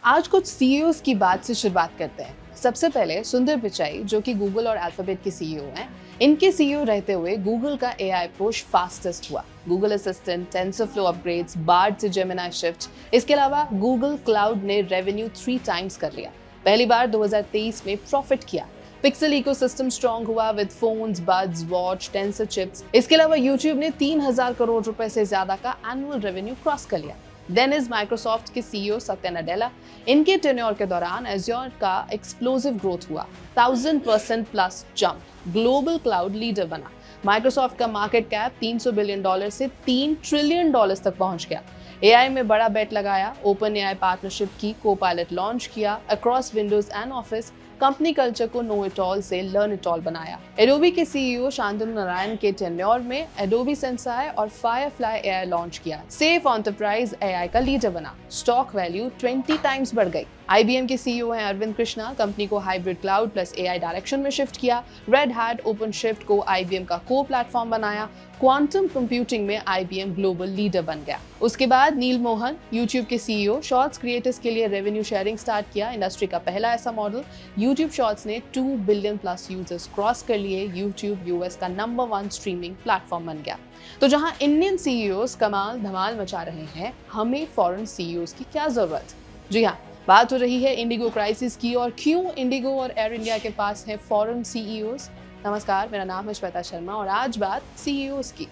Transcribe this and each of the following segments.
आज कुछ सीईओज की बात से शुरुआत करते हैं। सबसे पहले सुंदर पिचाई, जो कि गूगल और अल्फाबेट के सीईओ हैं। इनके सीईओ रहते हुए गूगल का एआई पुश फास्टेस्ट हुआ। Google Assistant, TensorFlow upgrades, Bard से जेमिनी शिफ्ट, इसके अलावा गूगल क्लाउड ने रेवेन्यू 3 टाइम्स कर लिया। पहली बार 2023 में प्रॉफिट किया। पिक्सल इकोसिस्टम स्ट्रॉन्ग हुआ with phones, buds, watch, Tensor chips. इसके अलावा यूट्यूब ने 3000 करोड़ रुपए से ज्यादा का एनुअल रेवेन्यू क्रॉस कर लिया। देन इज माइक्रोसॉफ्ट के सीईओ सत्या नाडेला। इनके टेन्योर के दौरान एज़्योर का एक्सप्लोसिव ग्रोथ हुआ, 1000% plus jump, global cloud leader बना। माइक्रोसॉफ्ट का मार्केट कैप $300 बिलियन से $3 ट्रिलियन तक पहुंच गया। एआई में बड़ा बेट लगाया, ओपन एआई पार्टनरशिप की, कोपायलट लॉन्च किया, across Windows and office. Company culture को नो इट ऑल से लर्न इट ऑल बनाया। एडोबी के सीईओ शांतनु नारायण के टेन्योर में एडोबी सेंसाई और फायरफ्लाई एआई लॉन्च किया। सेफ एंटरप्राइज एआई का लीडर बना। स्टॉक वैल्यू 20 टाइम्स बढ़ गई। आईबीएम के सीईओ हैं अरविंद कृष्णा। कंपनी को hybrid cloud plus AI direction में शिफ्ट किया। रेड हैट ओपनशिफ्ट को आईबीएम का को प्लेटफॉर्म बनाया। क्वांटम कंप्यूटिंग में आईबीएम ग्लोबल लीडर बन गया। उसके बाद नील मोहन, यूट्यूब के सीईओ, शॉर्ट्स क्रिएटर्स के लिए रेवेन्यू शेयरिंग स्टार्ट किया। इंडस्ट्री का पहला ऐसा मॉडल। यूट्यूब शॉर्ट्स ने 2 बिलियन प्लस यूजर्स क्रॉस कर लिए। यूट्यूब यूएस का नंबर 1 स्ट्रीमिंग प्लेटफॉर्म बन गया। तो जहां इंडियन सीईओज कमाल धमाल मचा रहे हैं, हमें फॉरेन सीईओज की क्या जरूरत? जी हाँ, बात हो रही है इंडिगो क्राइसिस की और क्यों इंडिगो और एयर इंडिया के पास है फॉरेन सीईओज। नमस्कार, मेरा नाम है श्वेता शर्मा और आज बात सीईओज की।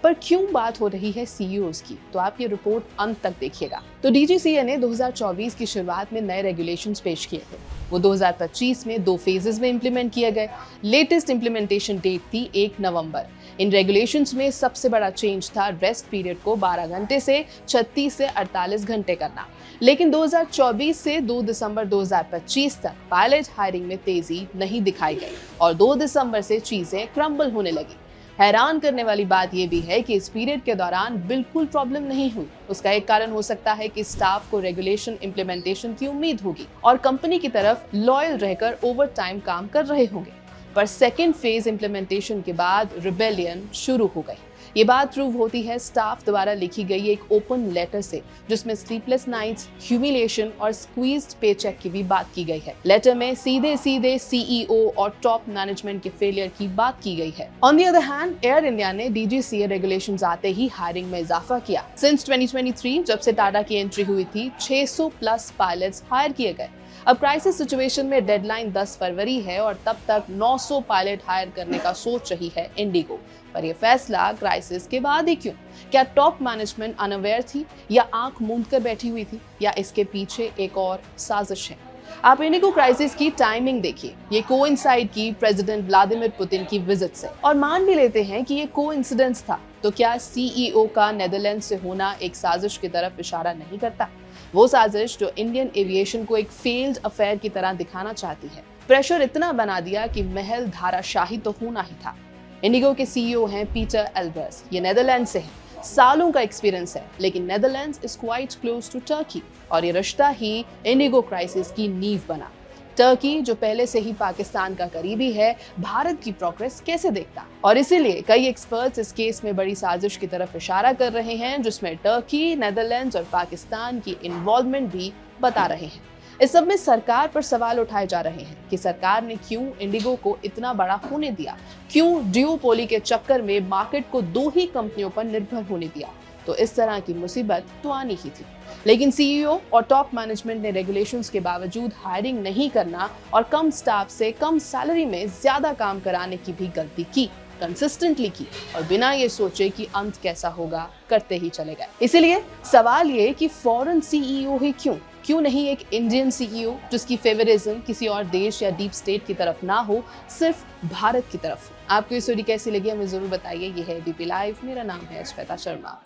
पर क्यों बात हो रही है सीईओज की, तो आप ये रिपोर्ट अंत तक देखिएगा। तो डीजीसीए ने 2024 की शुरुआत में नए रेगुलेशंस पेश किए थे। वो 2025 में 2 फेजेस में इंप्लीमेंट किए गए। लेटेस्ट इंप्लीमेंटेशन डेट थी 1 नवंबर। इन रेगुलेशंस में सबसे बड़ा चेंज था रेस्ट पीरियड को 12 घंटे से 36 से 48 घंटे करना। लेकिन 2024 से 2 दिसंबर 2025 तक पायलट हायरिंग में तेजी नहीं दिखाई गई और 2 दिसंबर से चीजें क्रम्बल होने लगी। हैरान करने वाली बात यह भी है कि इस पीरियड के दौरान बिल्कुल प्रॉब्लम नहीं हुई। उसका एक कारण हो सकता है कि स्टाफ को रेगुलेशन इंप्लीमेंटेशन की उम्मीद होगी और कंपनी की तरफ लॉयल रहकर ओवर टाइम काम कर रहे होंगे। पर सेकेंड फेज इंप्लीमेंटेशन के बाद रिबेलियन शुरू हो गई। ये बात प्रूव होती है स्टाफ द्वारा लिखी गई एक ओपन लेटर से, जिसमें स्लीपलेस नाइट्स, ह्यूमिलिएशन और स्क्वीज्ड पेचेक की भी बात की गई है। लेटर में सीधे सीधे सीईओ और टॉप मैनेजमेंट के फेलियर की बात की गई है। On the other hand, air India ने डीजीसीए रेगुलेशंस आते ही हायरिंग में इजाफा किया। सिंस 2023 जब से टाटा की एंट्री हुई थी, 600 प्लस पायलट्स हायर किए गए। अब क्राइसिस सिचुएशन में डेडलाइन 10 फरवरी है और तब तक 900 पायलट हायर करने का सोच रही है इंडिगो। पर यह फैसला क्राइसिस के बाद ही क्यों? क्या टॉप मैनेजमेंट अनअवेयर थी या आंख मूंद कर बैठी हुई थी, या इसके पीछे एक और साजिश है? आप इंडिगो क्राइसिस की टाइमिंग देखिए। ये कोइंसाइड की प्रेसिडेंट व्लादिमीर पुतिन की विजिट से, और मान भी लेते हैं कि ये कोइंसिडेंस था, तो क्या सीईओ का नेदरलैंड से होना एक साजिश की तरफ इशारा नहीं करता? वो साजिश जो इंडियन एविएशन को एक फेल्ड अफेयर की तरह दिखाना चाहती है। प्रेशर इतना बना दिया कि महल धाराशाही तो होना ही था। इंडिगो के सीईओ हैं पीटर एल्बर्स। ये नेदरलैंड से हैं। सालों का एक्सपीरियंस है, लेकिन Netherlands is quite close to Turkey और ये रिश्ता ही इंडिगो क्राइसिस की नींव बना। टर्की, जो पहले से ही पाकिस्तान का करीबी है, भारत की प्रोग्रेस कैसे देखता? और इसीलिए कई एक्सपर्ट्स इस केस में बड़ी साजिश की तरफ इशारा कर रहे हैं, जिसमें टर्की, नेदरलैंड्स और पाकिस्तान की इन्वॉल्वमेंट भी बता रहे हैं। इस सब में सरकार पर सवाल उठाए जा रहे हैं कि सरकार ने क्यों इंडिगो को इतना बड़ा होने दिया, क्यों ड्यूओपोली के चक्कर में मार्केट को 2 ही कंपनियों पर निर्भर होने दिया। तो इस तरह की मुसीबत तो आनी ही थी। लेकिन सीईओ और टॉप मैनेजमेंट ने रेगुलेशंस के बावजूद हायरिंग नहीं करना और कम स्टाफ से कम सैलरी में ज्यादा काम कराने की भी गलती की, कंसिस्टेंटली की, और बिना ये सोचे कि अंत कैसा होगा करते ही चले गए। इसीलिए सवाल ये कि फॉरेन सीईओ ही क्यों नहीं एक इंडियन सीईओ जिसकी फेवरिज्म किसी और देश या डीप स्टेट की तरफ ना हो, सिर्फ भारत की तरफ। आपको ये स्टोरी कैसी लगी हमें जरूर बताइए। ये है एबीपी लाइव, मेरा नाम है श्वेता शर्मा।